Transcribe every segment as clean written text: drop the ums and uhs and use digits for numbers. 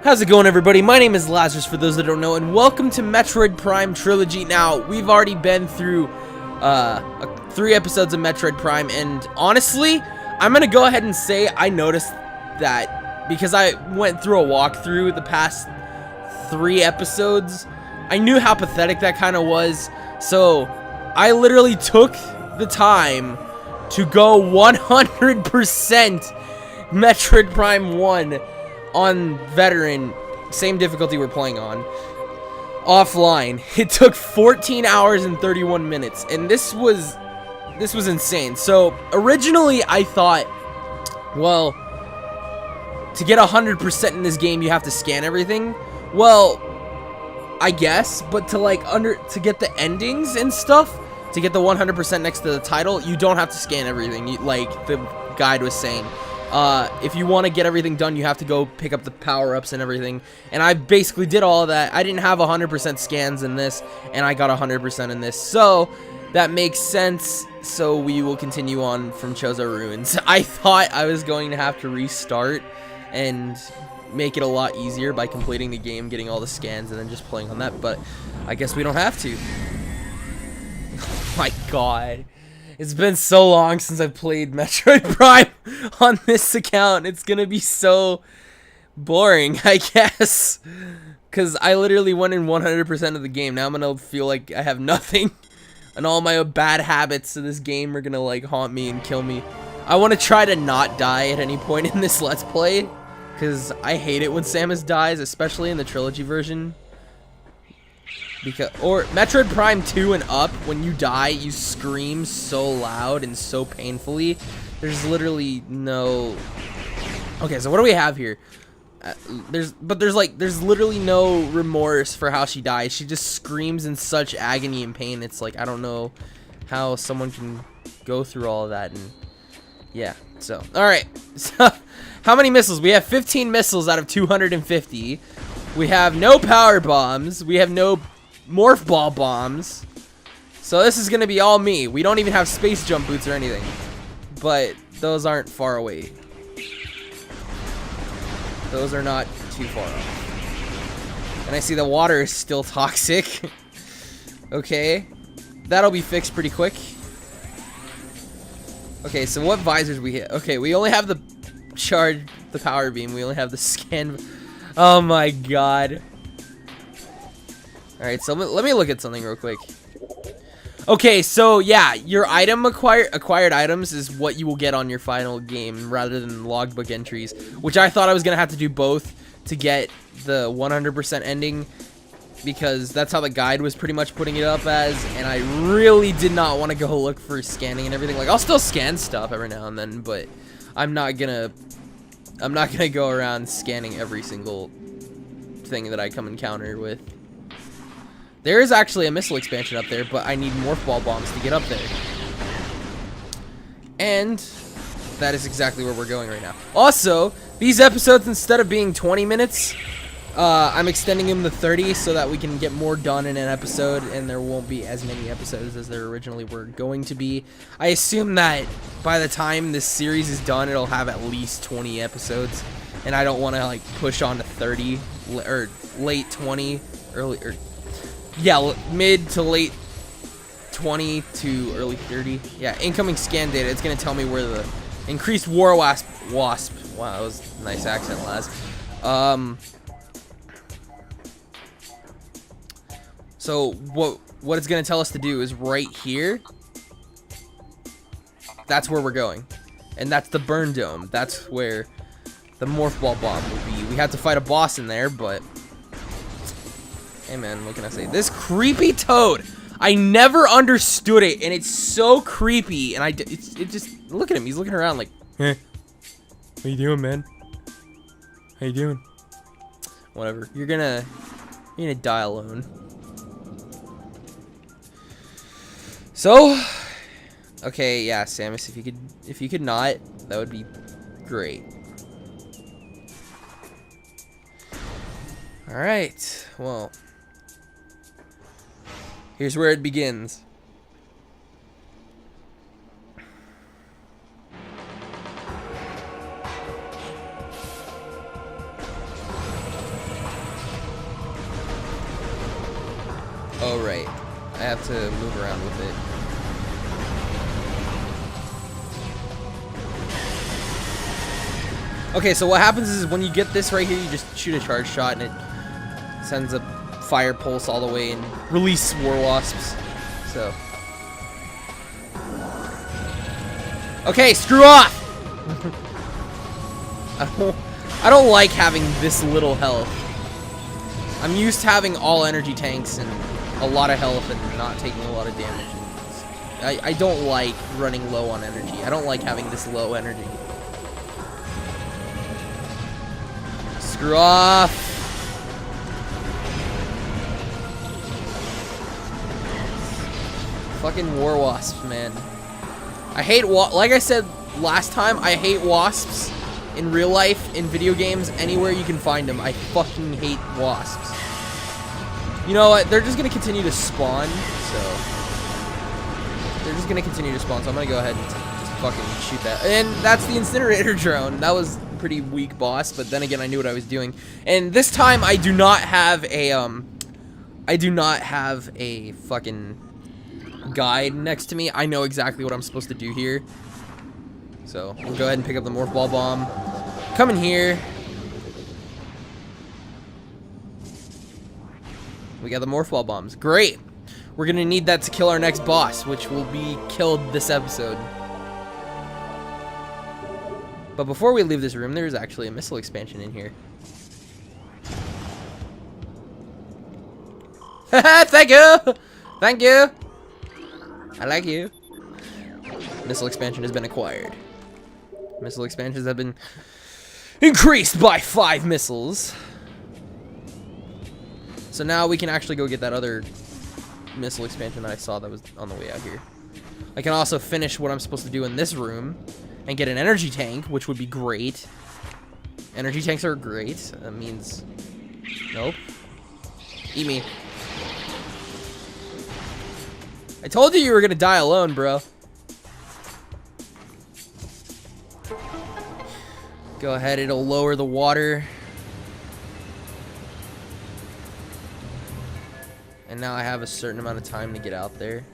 How's it going, everybody? My name is Lazarus, for those that don't know, and welcome to Metroid Prime Trilogy. Now, we've already been through 3 episodes of Metroid Prime, and honestly, I'm gonna go ahead and say I noticed that because I went through a walkthrough the past 3 episodes, I knew how pathetic that kind of was, so I literally took the time to go 100% Metroid Prime 1 on veteran, same difficulty we're playing on, offline. It took 14 hours and 31 minutes, and this was insane. So originally I thought, well, to get 100% in this game you have to scan everything. Well, I guess, but to get the endings and stuff, to get the 100% next to the title, you don't have to scan everything, like the guide was saying. If you want to get everything done, you have to go pick up the power-ups and everything, and I basically did all of that. I didn't have 100% scans in this, and I got 100% in this, so that makes sense. So we will continue on from Chozo Ruins. I thought I was going to have to restart and make it a lot easier by completing the game, getting all the scans, and then just playing on that, but I guess we don't have to. Oh my god. It's been so long since I've played Metroid Prime on this account. It's gonna be so boring, I guess. Because I literally went in 100% of the game. Now I'm gonna feel like I have nothing. And all my bad habits of this game are gonna like haunt me and kill me. I want to try to not die at any point in this Let's Play. Because I hate it when Samus dies, especially in the Trilogy version. Or Metroid Prime 2 and up, when you die, you scream so loud and so painfully. There's literally no... Okay, so what do we have here? There's literally no remorse for how she dies. She just screams in such agony and pain. It's like, I don't know how someone can go through all of that. And yeah, so, alright. So, how many missiles? We have 15 missiles out of 250. We have no power bombs. We have no Morph Ball Bombs. So this is gonna be all me. We don't even have space jump boots or anything. But those aren't far away. Those are not too far off. And I see the water is still toxic. Okay. That'll be fixed pretty quick. Okay, so what visors we hit? Okay, we only have the charge, the power beam. We only have the scan. Oh my god. Alright, so let me look at something real quick. Okay, so yeah, your item acquired items is what you will get on your final game rather than logbook entries, which I thought I was going to have to do both to get the 100% ending, because that's how the guide was pretty much putting it up as, and I really did not want to go look for scanning and everything. Like, I'll still scan stuff every now and then, but I'm not gonna go around scanning every single thing that I come encounter with. There is actually a missile expansion up there, but I need Morph Ball Bombs to get up there. And that is exactly where we're going right now. Also, these episodes, instead of being 20 minutes, I'm extending them to 30 so that we can get more done in an episode, and there won't be as many episodes as there originally were going to be. I assume that by the time this series is done, it'll have at least 20 episodes, and I don't want to like push on to 30 or late 20, mid to late 20 to early 30. Yeah, incoming scan data. It's gonna tell me where the increased war wasp. Wow, that was a nice accent, Laz. So what it's gonna tell us to do is right here. That's where we're going, and that's the burn dome. That's where the Morph Ball Bomb will be. We had to fight a boss in there, but hey man, what can I say? This creepy toad, I never understood it, and it's so creepy. And it just look at him. He's looking around like, hey, how you doing, man? How you doing? Whatever. You're gonna die alone. So, okay, yeah, Samus, if you could not, that would be great. All right, well, here's where it begins. Oh, right. I have to move around with it. Okay, so what happens is when you get this right here, you just shoot a charge shot and it sends a fire pulse all the way and release war wasps. So. Okay, screw off! I don't like having this little health. I'm used to having all energy tanks and a lot of health and not taking a lot of damage. I don't like running low on energy. I don't like having this low energy. Screw off! Fucking war wasps, man. I hate like I said last time, I hate wasps in real life, in video games, anywhere you can find them. I fucking hate wasps. You know what? They're just gonna continue to spawn, so they're just gonna continue to spawn. So I'm gonna go ahead and just fucking shoot that. And that's the Incinerator Drone. That was a pretty weak boss, but then again, I knew what I was doing. And this time, I do not have a fucking guide next to me. I know exactly what I'm supposed to do here. So we'll go ahead and pick up the Morph Ball Bomb. Come in here. We got the Morph Ball Bombs. Great. We're going to need that to kill our next boss, which will be killed this episode. But before we leave this room, there's actually a missile expansion in here. Thank you! Thank you! I like you. Missile expansion has been acquired. Missile expansions have been increased by 5 missiles. So now we can actually go get that other missile expansion that I saw that was on the way out here. I can also finish what I'm supposed to do in this room and get an energy tank, which would be great. Energy tanks are great. That means... Nope. Eat me. I told you were gonna die alone, bro. Go ahead, it'll lower the water. And now I have a certain amount of time to get out there.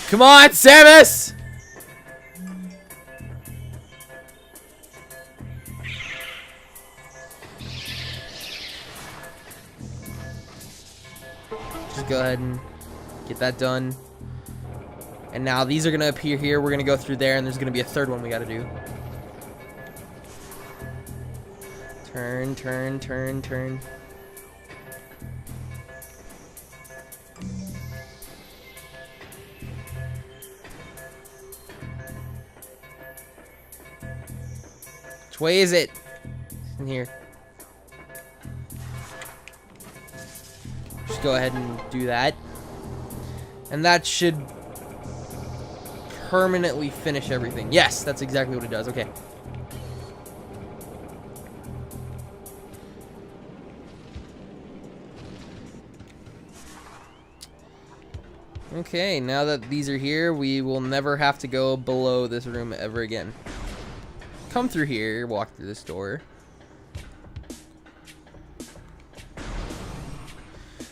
Come on, Samus! Just go ahead and get that done. And now these are going to appear here. We're going to go through there, and there's going to be a third one we got to do. Turn, turn, turn, turn. Which way is it? In here. Just go ahead and do that. And that should permanently finish everything. Yes, that's exactly what it does. Okay. Okay, now that these are here, we will never have to go below this room ever again. Come through here, walk through this door.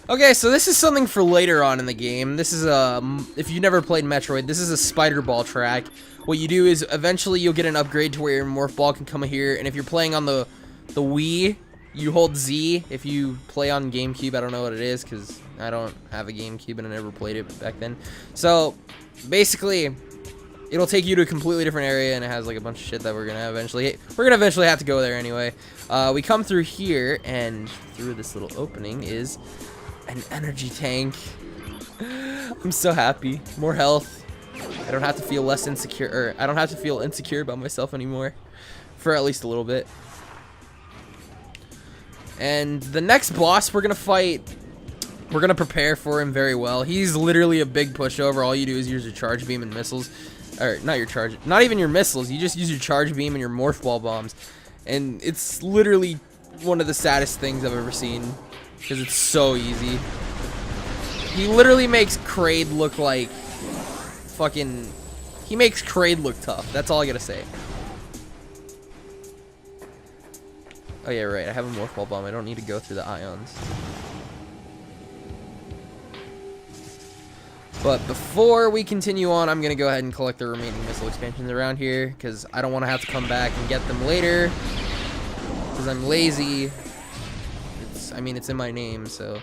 Okay, so this is something for later on in the game. This is if you've never played Metroid, this is a spider ball track. What you do is eventually you'll get an upgrade to where your morph ball can come here, and if you're playing on the Wii, you hold Z. If you play on GameCube, I don't know what it is because I don't have a GameCube and I never played it back then. So basically, it'll take you to a completely different area, and it has like a bunch of shit that we're gonna eventually have to go there anyway. We come through here, and through this little opening is an energy tank. I'm so happy. More health. I don't have to feel less insecure, or I don't have to feel insecure about myself anymore, for at least a little bit. And the next boss we're gonna fight, we're gonna prepare for him very well. He's literally a big pushover. All you do is use your charge beam and missiles, or not even your missiles. You just use your charge beam and your morph ball bombs, and it's literally one of the saddest things I've ever seen because it's so easy. He literally makes Kraid look like fucking. He makes Kraid look tough. That's all I gotta say. Oh yeah, right. I have a Morph Ball Bomb. I don't need to go through the ions. But before we continue on, I'm going to go ahead and collect the remaining missile expansions around here, because I don't want to have to come back and get them later, because I'm lazy. I mean, it's in my name, so.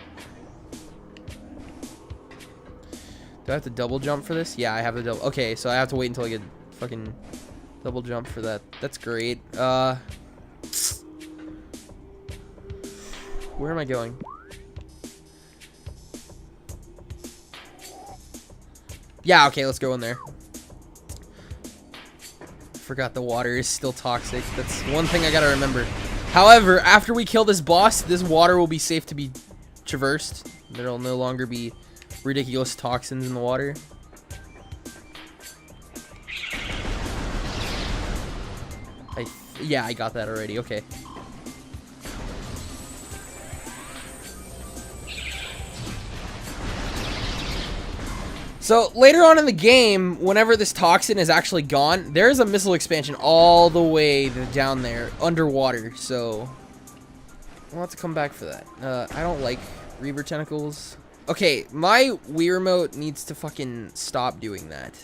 Do I have to double jump for this? Yeah, I have to double. Okay, so I have to wait until I get fucking double jump for that. That's great. Where am I going? Yeah, okay, let's go in there. Forgot the water is still toxic. That's one thing I gotta remember. However, after we kill this boss, this water will be safe to be traversed. There'll no longer be ridiculous toxins in the water. Yeah, I got that already. Okay. So later on in the game, whenever this toxin is actually gone, there's a missile expansion all the way down there underwater. So I'll have to come back for that. I don't like Reaver tentacles. Okay, my Wii remote needs to fucking stop doing that.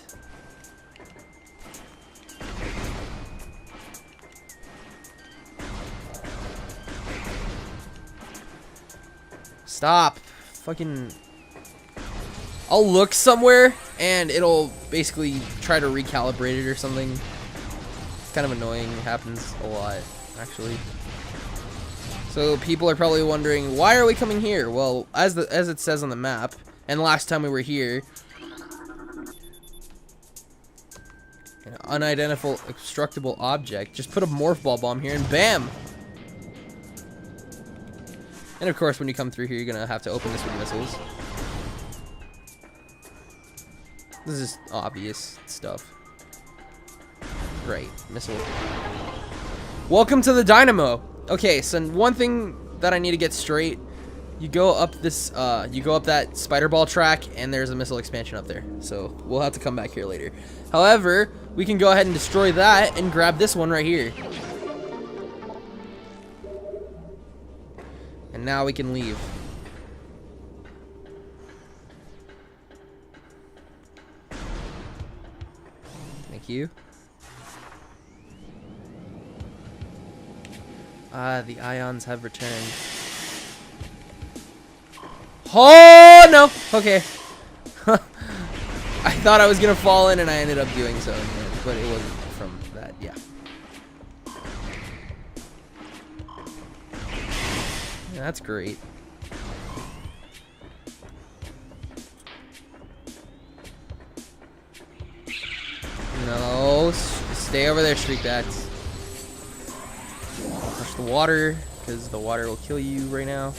Stop. Fucking. I'll look somewhere and it'll basically try to recalibrate it or something. It's kind of annoying. It happens a lot, actually. So people are probably wondering, why are we coming here? Well, as it says on the map, and last time we were here, an unidentifiable extractable object. Just put a Morph Ball Bomb here and bam! And of course, when you come through here, you're gonna have to open this with missiles. This is obvious stuff. Right, missile. Welcome to the Dynamo. Okay, so one thing that I need to get straight, you go up this, you go up that spider ball track, and there's a missile expansion up there. So we'll have to come back here later. However, we can go ahead and destroy that and grab this one right here. And now we can leave. Thank you. The ions have returned. Oh no! Okay. I thought I was gonna fall in and I ended up doing so, but it wasn't from that, yeah. Yeah, that's great. No, stay over there, Streak Bats. Touch the water, because the water will kill you right now.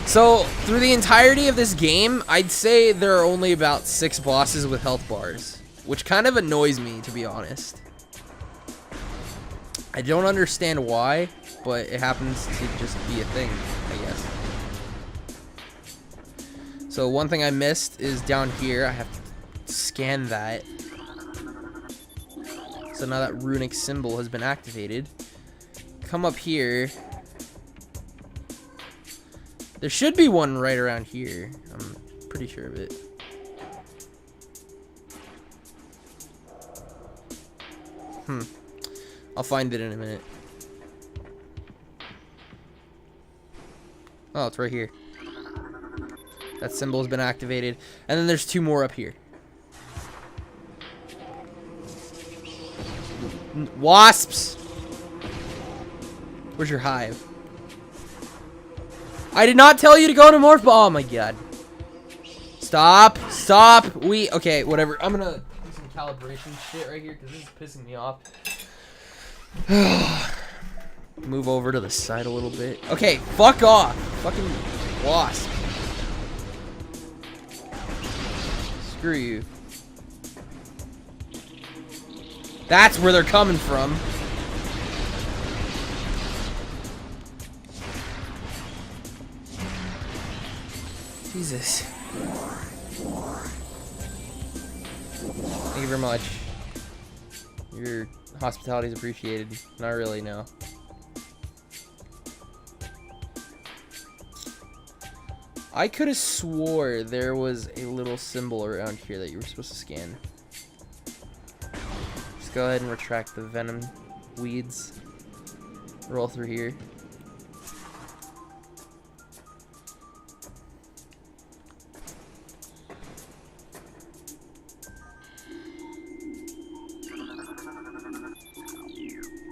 So, through the entirety of this game, I'd say there are only about 6 bosses with health bars, which kind of annoys me, to be honest. I don't understand why, but it happens to just be a thing, I guess. So one thing I missed is down here. I have to scan that. So now that runic symbol has been activated. Come up here. There should be one right around here. I'm pretty sure of it. I'll find it in a minute. Oh, it's right here. That symbol has been activated. And then there's 2 more up here. Wasps! Where's your hive? I did not tell you to go to Morph Ball. Oh my god. Stop. Stop. Okay, whatever. I'm gonna do some calibration shit right here because this is pissing me off. Move over to the side a little bit. Okay, fuck off. Fucking wasp. Screw you. That's where they're coming from. Jesus. Thank you very much. Your hospitality is appreciated. Not really, no. I could have swore there was a little symbol around here that you were supposed to scan. Just go ahead and retract the venom weeds. Roll through here.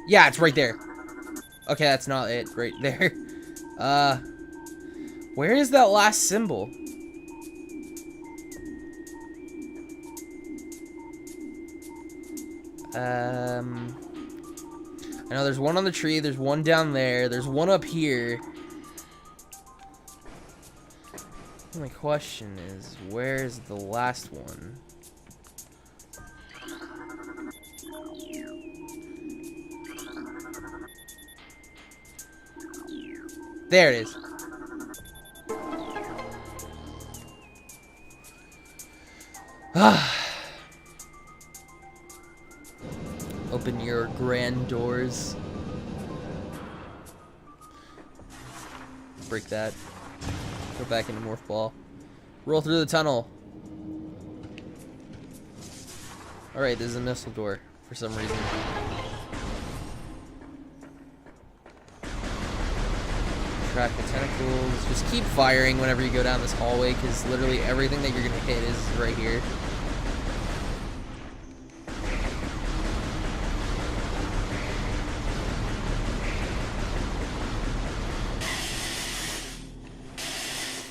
Yeah, it's right there. Okay, that's not it right there. Where is that last symbol? I know there's one on the tree, there's one down there, there's one up here. My question is, where's the last one? There it is. Open your grand doors. Break that. Go back into Morph Ball. Roll through the tunnel. Alright, there's a missile door for some reason. Track the tentacles. Just keep firing whenever you go down this hallway, because literally everything that you're going to hit is right here.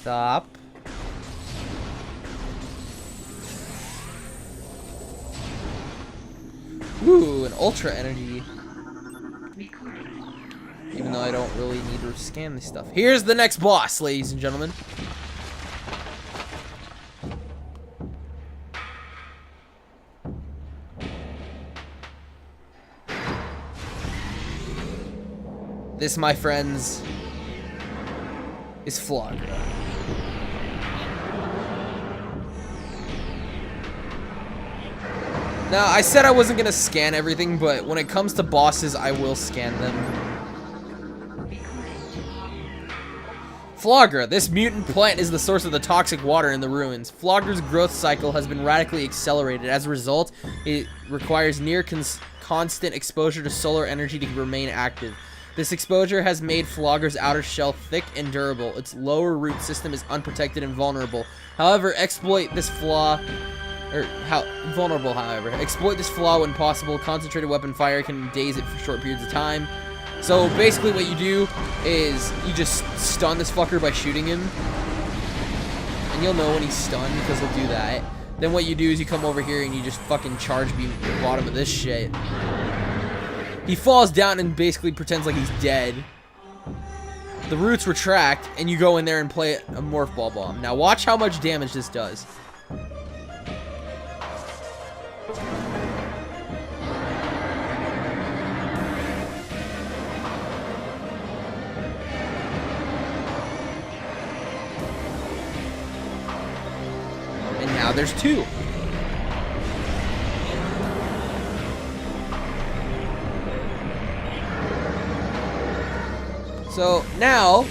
Stop. Ooh, an ultra energy. Even though I don't really need to scan this stuff. Here's the next boss, ladies and gentlemen. This, my friends, is Flaahgra. Now, I said I wasn't gonna scan everything, but when it comes to bosses, I will scan them. Flaahgra. This mutant plant is the source of the toxic water in the ruins. Flaahgra's growth cycle has been radically accelerated. As a result, it requires near constant exposure to solar energy to remain active. This exposure has made Flaahgra's outer shell thick and durable. Its lower root system is unprotected and vulnerable. However, exploit this flaw when possible. Concentrated weapon fire can daze it for short periods of time. So basically what you do is you just stun this fucker by shooting him. And you'll know when he's stunned because he'll do that. Then what you do is you come over here and you just fucking charge beam the bottom of this shit. He falls down and basically pretends like he's dead. The roots retract and you go in there and play a Morph Ball Bomb. Now watch how much damage this does. Now there's two. So now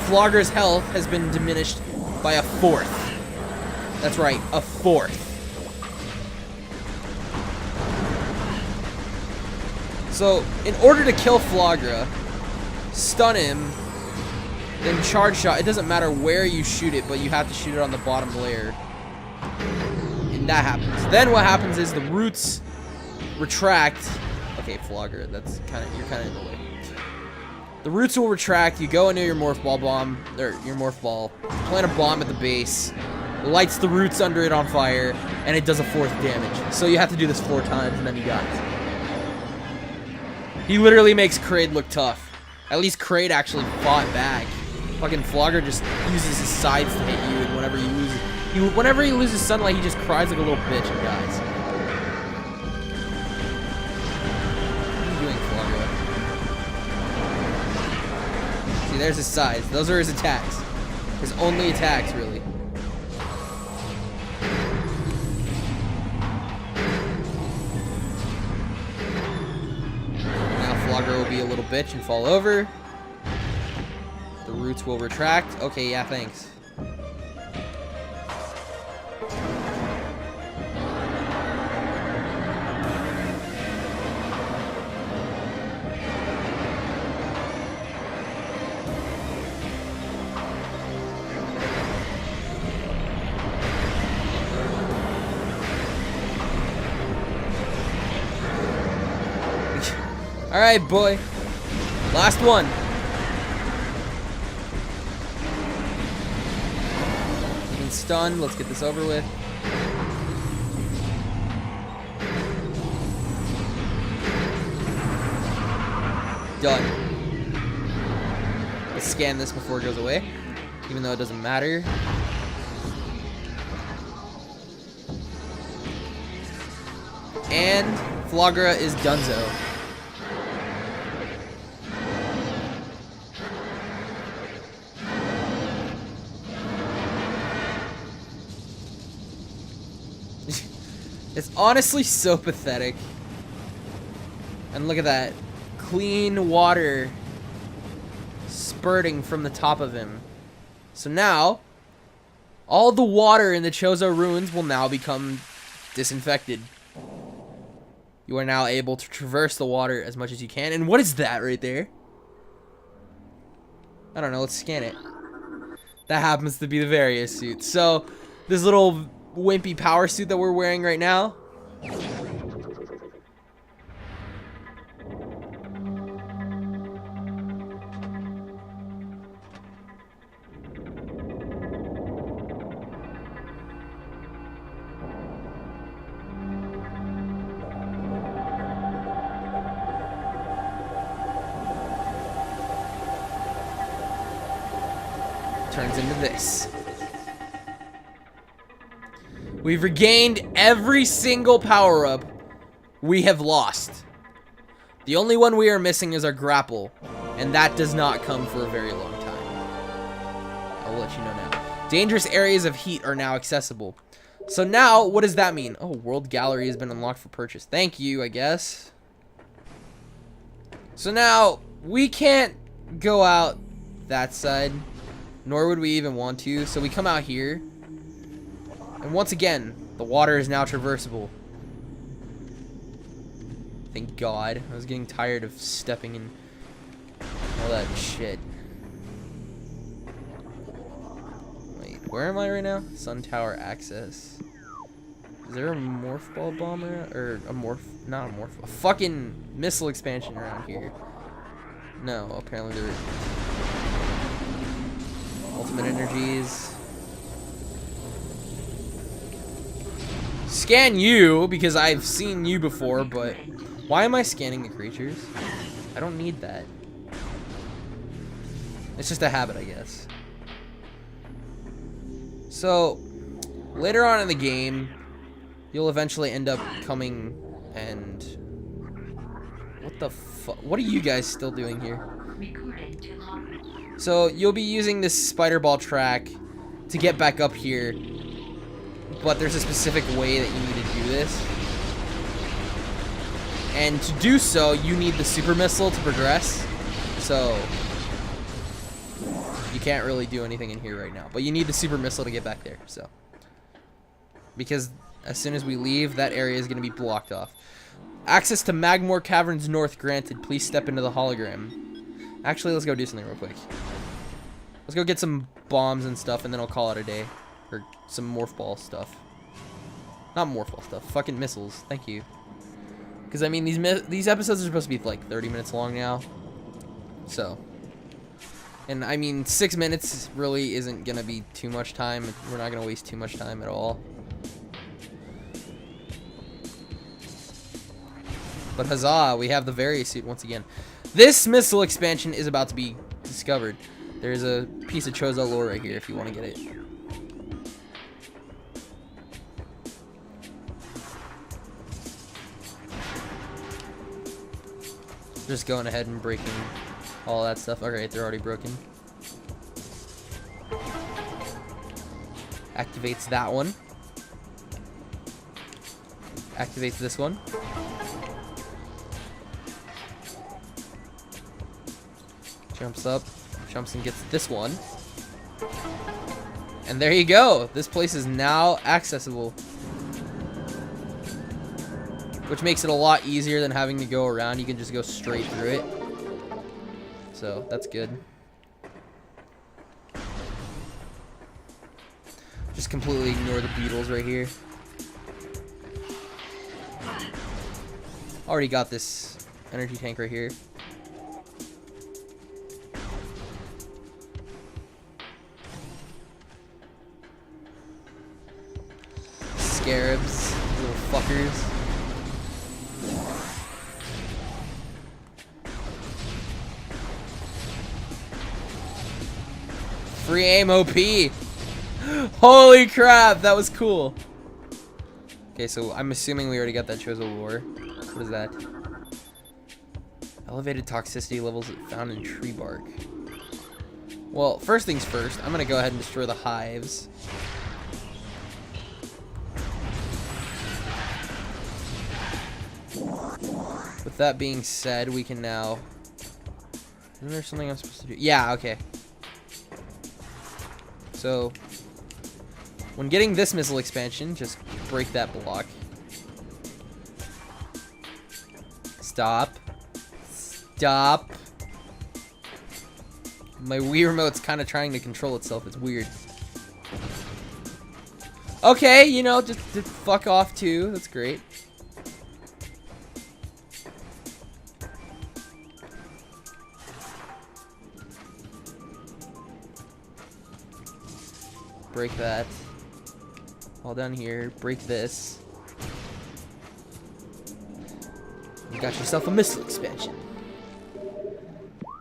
Flaahgra's health has been diminished by a fourth. That's right, a fourth. So in order to kill Flaahgra, stun him, then charge shot. It doesn't matter where you shoot it, but you have to shoot it on the bottom layer. And that happens. Then what happens is the roots retract. Okay, Flaahgra, that's you're kind of in the way. The roots will retract. You go into your Morph Ball Bomb, or your Morph Ball, plant a bomb at the base, lights the roots under it on fire, and it does a fourth damage. So you have to do this 4 times, and then you got it. He literally makes Kraid look tough. At least Kraid actually fought back. Fucking Flaahgra just uses his sides to hit you, and whenever he loses sunlight, he just cries like a little bitch and dies. What are you doing, Flaahgra? See, there's his sides. Those are his attacks. His only attacks, really. Flaahgra will be a little bitch and fall over. The roots will retract. Okay, yeah, thanks. Alright, boy. Last one. Getting stunned. Let's get this over with. Done. Let's scan this before it goes away, even though it doesn't matter. And Flaahgra is donezo. It's honestly so pathetic. And look at that. Clean water spurting from the top of him. So now, all the water in the Chozo Ruins will now become disinfected. You are now able to traverse the water as much as you can. And what is that right there? I don't know. Let's scan it. That happens to be the Various suit. So, this little wimpy power suit that we're wearing right now. Turns into this. We've regained every single power-up we have lost. The only one we are missing is our grapple, and that does not come for a very long time. I'll let you know now. Dangerous areas of heat are now accessible. So now, what does that mean? Oh, World Gallery has been unlocked for purchase. Thank you, I guess. So now, we can't go out that side, nor would we even want to. So we come out here. And once again, the water is now traversable. Thank God. I was getting tired of stepping in all that shit. Wait, where am I right now? Sun Tower access. Is there a Morph Ball Bomb around? Or a not a Morph, a fucking missile expansion around here. No, apparently there is. Ultimate energies. Scan you, because I've seen you before, but why am I scanning the creatures? I don't need that. It's just a habit, I guess. So, later on in the game, you'll eventually end up coming and... What the fuck? What are you guys still doing here? So, you'll be using this spider ball track to get back up here. But there's a specific way that you need to do this. And to do so, you need the super missile to progress. So, you can't really do anything in here right now. But you need the super missile to get back there. So, because as soon as we leave, that area is going to be blocked off. Access to Magmore Caverns North granted. Please step into the hologram. Actually, let's go do something real quick. Let's go get some bombs and stuff, and then I'll call it a day. Or some Morph Ball stuff. Not Morph Ball stuff. Fucking missiles. Thank you. Because, I mean, these episodes are supposed to be, like, 30 minutes long now. So. And, I mean, 6 minutes really isn't going to be too much time. We're not going to waste too much time at all. But huzzah, we have the Various suit once again. This missile expansion is about to be discovered. There's a piece of Chozo lore right here if you want to get it. Just going ahead and breaking all that stuff. Alright, they're already broken. Activates that one. Activates this one. Jumps up, jumps and gets this one. And there you go. This place is now accessible. Which makes it a lot easier than having to go around. You can just go straight through it. So, that's good. Just completely ignore the beetles right here. Already got this energy tank right here. Scarabs, little fuckers. Free aim OP. Holy crap, that was cool. Okay, so I'm assuming we already got that Chozo lore. What is that? Elevated toxicity levels found in tree bark. Well, first things first, I'm gonna go ahead and destroy the hives. With that being said, we can now... Isn't there something I'm supposed to do? Yeah, okay. So, when getting this missile expansion, just break that block. Stop. Stop. My Wii remote's kind of trying to control itself. It's weird. Okay, you know, just fuck off too. That's great. Break that. All down here. Break this. You got yourself a missile expansion.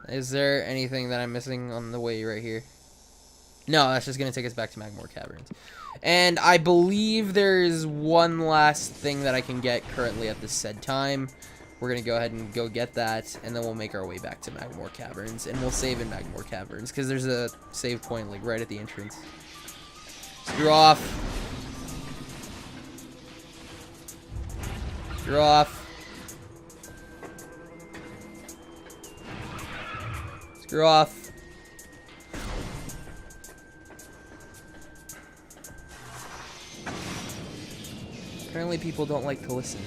Is there anything that I'm missing on the way right here? No, that's just going to take us back to Magmore Caverns. And I believe there's one last thing that I can get currently at this said time. We're going to go ahead and go get that, and then we'll make our way back to Magmore Caverns. And we'll save in Magmore Caverns, because there's a save point like right at the entrance. Screw off. Screw off. Screw off. Apparently people don't like to listen.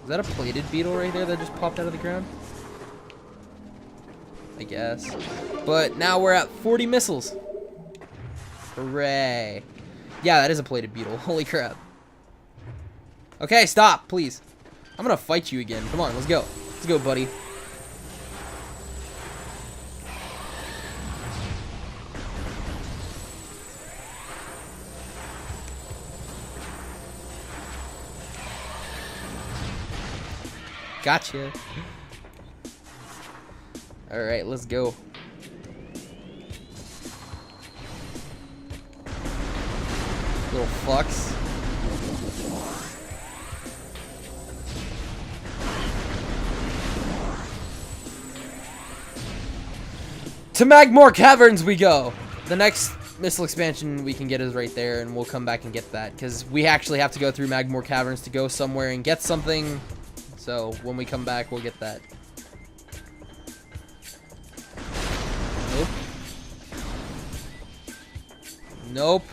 Is that a plated beetle right there that just popped out of the ground? I guess. But now we're at 40 missiles. Hooray. Yeah, that is a plated beetle. Holy crap. Okay, stop, please. I'm gonna fight you again. Come on, let's go. Let's go, buddy. Gotcha. Alright, let's go. Little fucks. To Magmore Caverns we go! The next missile expansion we can get is right there, and we'll come back and get that, because we actually have to go through Magmore Caverns to go somewhere and get something. So when we come back, we'll get that. Nope. Nope.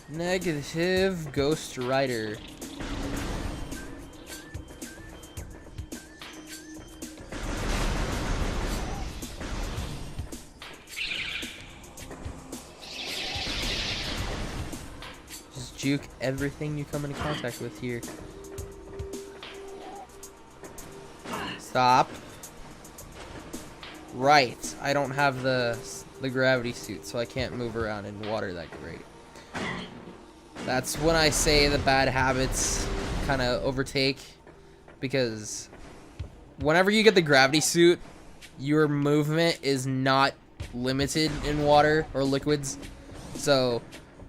Negative Ghost Rider. Just juke everything you come into contact with here. Stop. Right. I don't have the gravity suit, so I can't move around in water that great. That's when I say the bad habits kind of overtake, because whenever you get the gravity suit, your movement is not limited in water or liquids. So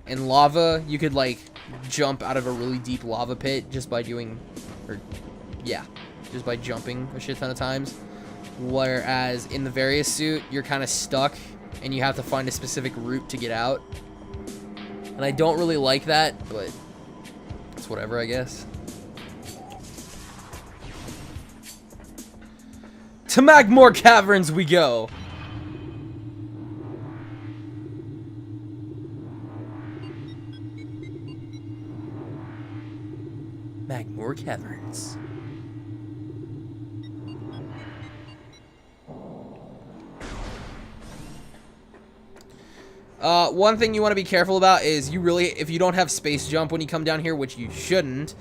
in lava, you could like jump out of a really deep lava pit just by doing, or yeah, just by jumping a shit ton of times. whereas in the various suit, you're kind of stuck, and you have to find a specific route to get out. And I don't really like that, but it's whatever, I guess. To Magmore Caverns we go! Magmore Caverns. One thing you want to be careful about is if you don't have space jump when you come down here, which you shouldn't,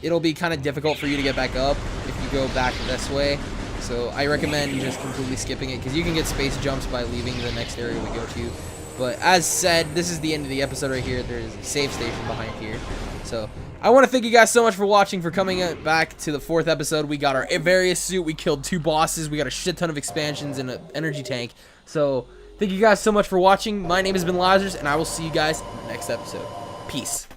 it'll be kind of difficult for you to get back up if you go back this way. So I recommend just completely skipping it, because you can get space jumps by leaving the next area we go to. But as said, this is the end of the episode right here. There's a save station behind here. So I want to thank you guys so much for watching, for coming back to the 4th episode. We got our various suit. We killed 2 bosses. We got a shit ton of expansions and an energy tank. So thank you guys so much for watching. My name has been Lazarus, and I will see you guys in the next episode. Peace.